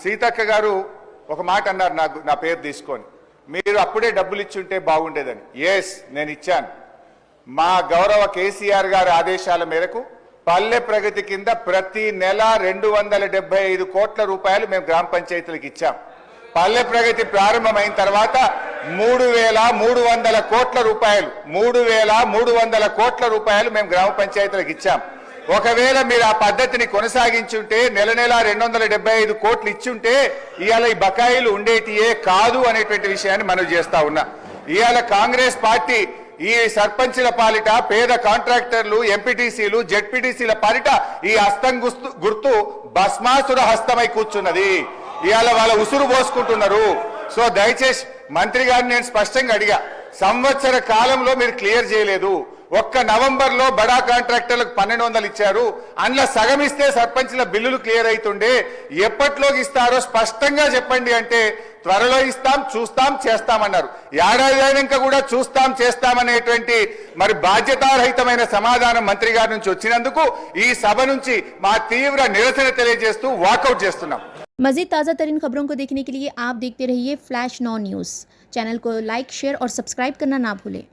సీతక్క గారు ఒక మాట అన్నారు, నా పేరు తీసుకొని, మీరు అప్పుడే డబ్బులు ఇచ్చుంటే బాగుండేదని. ఎస్, నేను ఇచ్చాను. మా గౌరవ కేసీఆర్ గారి ఆదేశాల మేరకు పల్లె ప్రగతి కింద ప్రతి నెల 275 కోట్ల రూపాయలు మేము గ్రామ పంచాయతీలకు ఇచ్చాం. పల్లె ప్రగతి ప్రారంభమైన తర్వాత 3,300 కోట్ల రూపాయలు 3,300 కోట్ల రూపాయలు మేము గ్రామ పంచాయతీలకు ఇచ్చాం. ఒకవేళ మీరు ఆ పద్ధతిని కొనసాగించుంటే నెల 275 కోట్లు ఇచ్చుంటే ఇవాళ ఈ బకాయిలు ఉండేటియే కాదు అనేటువంటి విషయాన్ని మనం చేస్తా ఉన్నా. ఇవాళ కాంగ్రెస్ పార్టీ ఈ సర్పంచుల పాలిట, పేద కాంట్రాక్టర్లు, ఎంపీటీసీలు, జెడ్పీటీసీల పాలిట ఈ హస్తం గుర్తు భస్మాసుర హస్తమై కూర్చున్నది. ఇవాళ వాళ్ళ ఉసురు పోసుకుంటున్నారు. సో దయచేసి మంత్రి గారిని నేను స్పష్టంగా అడిగా, సంవత్సర కాలంలో మీరు క్లియర్ చేయలేదు. ఒక్క నవంబర్లో బడా కాంట్రాక్టర్లకు 1,200 ఇచ్చారు. అందులో సగం ఇస్తే సర్పంచ్ల బిల్లులు క్లియర్ అవుతుండే. ఎప్పట్లోకి ఇస్తారో స్పష్టంగా చెప్పండి అంటే త్వరలో ఇస్తాం, చూస్తాం, చేస్తామన్నారు. ఏడాది అయినాక కూడా చూస్తాం, చేస్తామనేటువంటి మరి బాధ్యతారహితమైన సమాధానం మంత్రి గారి నుంచి వచ్చినందుకు ఈ సభ నుంచి మా తీవ్ర నిరసన తెలియజేస్తూ వాకౌట్ చేస్తున్నాం. मज़ीद ताज़ा तरीन खबरों को देखने के लिए आप देखते रहिए फ्लैश 9 न्यूज़। चैनल को लाइक, शेयर और सब्सक्राइब करना ना भूलें।